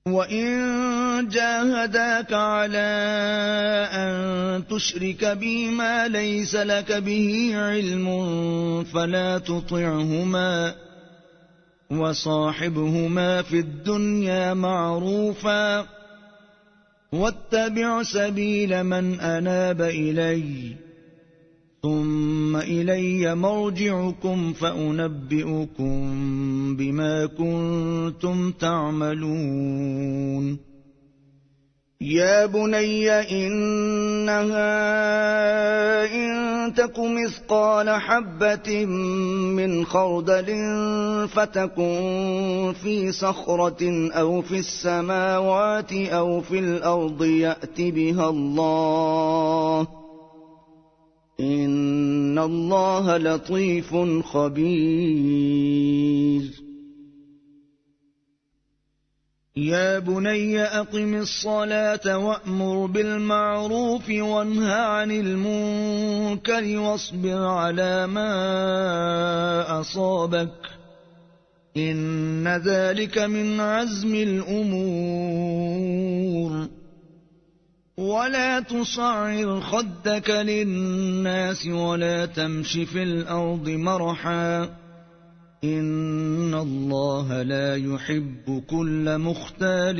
وَإِن جَاهَدَاكَ عَلَىٰ أَن تُشْرِكَ بِي مَا لَيْسَ لَكَ بِهِ عِلْمٌ فَلَا تُطِعْهُمَا ۖ وَصَاحِبْهُمَا فِي الدُّنْيَا مَعْرُوفًا ۖ وَاتَّبِعْ سَبِيلَ مَنْ أَنَابَ إِلَيَّ ۚ ثُمَّ إِلَيَّ مَرْجِعُكُمْ فَأُنَبِّئُكُم بِمَا كُنتُمْ تَعْمَلُونَ يَا بُنَيَّ إِنَّهَا إِن تَكُ مِثْقَالَ حَبَّةٍ مِّنْ خَرْدَلٍ فَتَكُن فِي صَخْرَةٍ أَوْ فِي السَّمَاوَاتِ أَوْ فِي الْأَرْضِ يَأْتِ بِهَا اللَّهُ ۚ إِنَّ اللَّهَ لَطِيفٌ خَبِيرٌ يَا بُنَيَّ أَقِمِ الصَّلَاةَ وَأْمُرْ بِالْمَعْرُوفِ وَانْهَ عَنِ الْمُنكَرِ وَاصْبِرْ عَلَىٰ مَا أَصَابَكَ ۖ إِنَّ ذَٰلِكَ مِنْ عَزْمِ الْأُمُورِ وَلَا تُصَعِّرْ خَدَّكَ لِلنَّاسِ وَلَا تَمْشِ فِي الْأَرْضِ مَرَحًا ۖ إِنَّ اللَّهَ لَا يُحِبُّ كُلَّ مُخْتَالٍ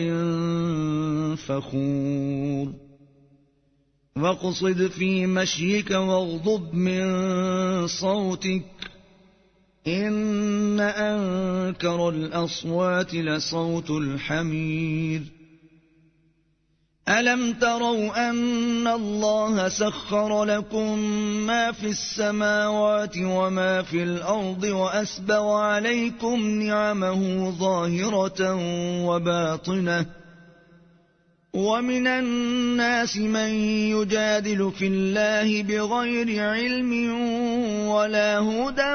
فَخُورٍ وَاقْصِدْ فِي مَشْيِكَ وَاغْضُضْ مِن صَوْتِكَ ۚ إِنَّ أَنكَرَ الْأَصْوَاتِ لَصَوْتُ الْحَمِيرِ أَلَمْ تَرَوْا أَنَّ اللَّهَ سَخَّرَ لَكُم مَّا فِي السَّمَاوَاتِ وَمَا فِي الْأَرْضِ وَأَسْبَغَ عَلَيْكُمْ نِعَمَهُ ظَاهِرَةً وَبَاطِنَةً ۗ وَمِنَ النَّاسِ مَن يُجَادِلُ فِي اللَّهِ بِغَيْرِ عِلْمٍ وَلَا هُدًى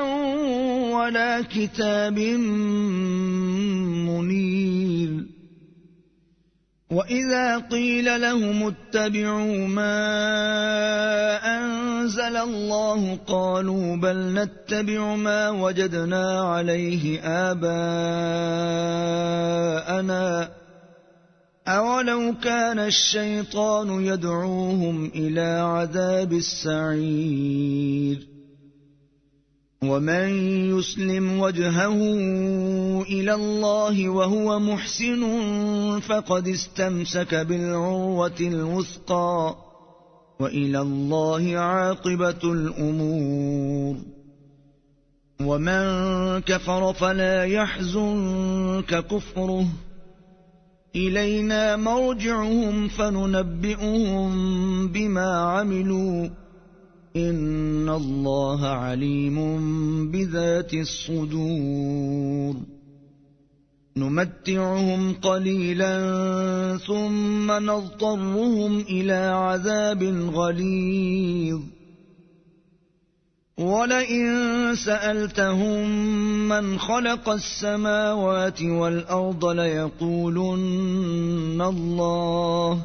وَلَا كِتَابٍ مُّنِيرٍ وَإِذَا قِيلَ لَهُمُ اتَّبِعُوا مَا أَنزَلَ اللَّهُ قَالُوا بَلْ نَتَّبِعُ مَا وَجَدْنَا عَلَيْهِ آبَاءَنَا ۚ أَوَلَوْ كَانَ الشَّيْطَانُ يَدْعُوهُمْ إِلَىٰ عَذَابِ السَّعِيرِ وَمَن يُسْلِمْ وَجْهَهُ إِلَى اللَّهِ وَهُوَ مُحْسِنٌ فَقَدِ اسْتَمْسَكَ بِالْعُرْوَةِ الْوُثْقَىٰ ۗ وَإِلَى اللَّهِ عَاقِبَةُ الْأُمُورِ وَمَن كَفَرَ فَلَا يَحْزُنكَ كُفْرُهُ ۚ إِلَيْنَا مَرْجِعُهُمْ فَنُنَبِّئُهُم بِمَا عَمِلُوا ۚ إِنَّ اللَّهَ عَلِيمٌ بِذَاتِ الصُّدُورِ نُمَتِّعُهُمْ قَلِيلًا ثُمَّ نَضْطَرُّهُمْ إِلَىٰ عَذَابٍ غَلِيظٍ وَلَئِن سَأَلْتَهُم مَّنْ خَلَقَ السَّمَاوَاتِ وَالْأَرْضَ لَيَقُولُنَّ اللَّهُ ۚ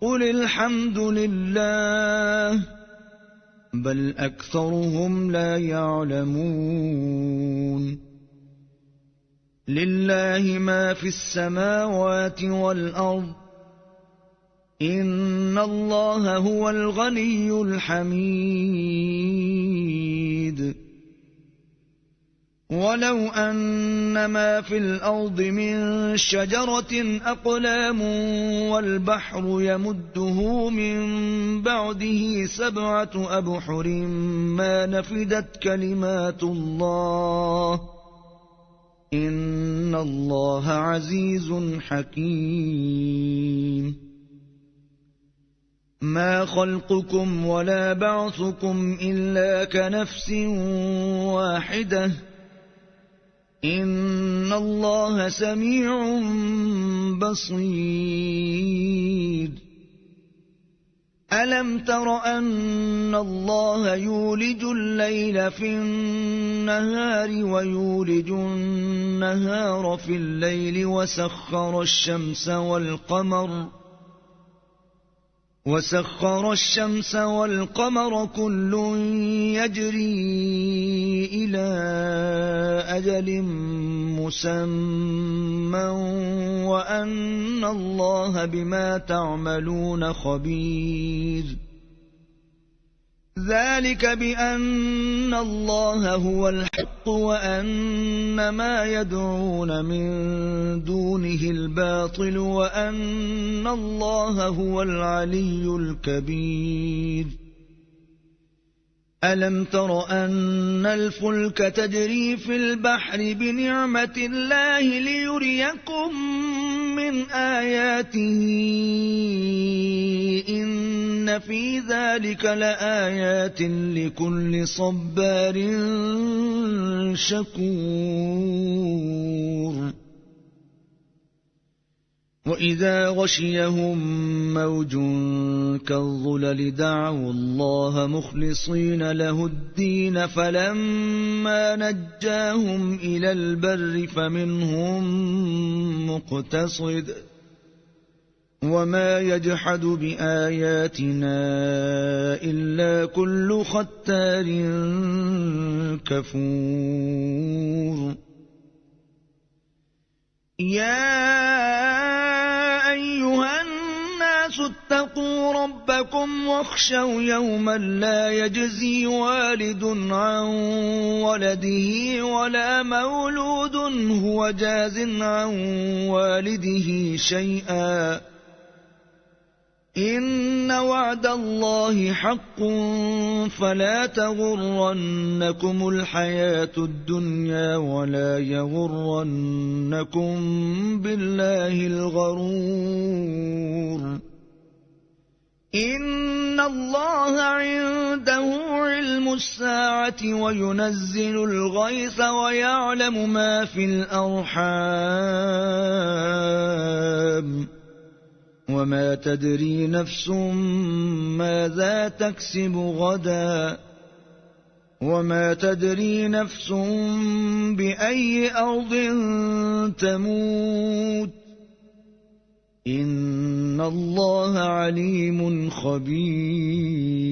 قُلِ الْحَمْدُ لِلَّهِ ۚ بَلْ أَكْثَرُهُمْ لَا يَعْلَمُونَ لِلَّهِ مَا فِي السَّمَاوَاتِ وَالْأَرْضِ ۚ إِنَّ اللَّهَ هُوَ الْغَنِيُّ الْحَمِيدُ وَلَوْ أَنَّ مَا فِي الْأَرْضِ مِن شَجَرَةٍ أَقْلَامٌ وَالْبَحْرُ يَمُدُّهُ مِن بَعْدِهِ 7 أَبْحُرٍ مَّا نَفِدَتْ كَلِمَاتُ اللَّهِ ۗ إِنَّ اللَّهَ عَزِيزٌ حَكِيمٌ مَا خَلْقُكُمْ وَلَا بَعْثُكُمْ إِلَّا كَنَفْسٍ وَاحِدَةٍ ۗ إِنَّ اللَّهَ سَمِيعٌ بَصِيرٌ أَلَمْ تَرَ أَنَّ اللَّهَ يُولِجُ اللَّيْلَ فِي النَّهَارِ وَيُولِجُ النَّهَارَ فِي اللَّيْلِ وَسَخَّرَ الشَّمْسَ وَالْقَمَرَ وسخر الشمس والقمر كل يجري إلى أجل مسمى وأن الله بما تعملون خبير ذلك بأن الله هو الحق وأن ما يدعون من دونه الباطل وأن الله هو العلي الكبير ألم تر أن الفلك تجري في البحر بنعمة الله ليريكم من آياته إن في ذلك لآيات لكل صبار شكور وإذا غشيهم موج كالظلل دعوا الله مخلصين له الدين فلما نجاهم إلى البر فمنهم مقتصد وما يجحد بآياتنا إلا كل ختار كفور يا أيها الناس اتقوا ربكم واخشوا يوما لا يجزي والد عن ولده ولا مولود هو جاز عن والده شيئا إن وعد الله حق فلا تغرنكم الحياة الدنيا ولا يغرنكم بالله الغرور إن الله عنده علم الساعة وينزل الغيث ويعلم ما في الأرحام وما تدري نفس ماذا تكسب غدا وما تدري نفس بأي أرض تموت إن الله عليم خبير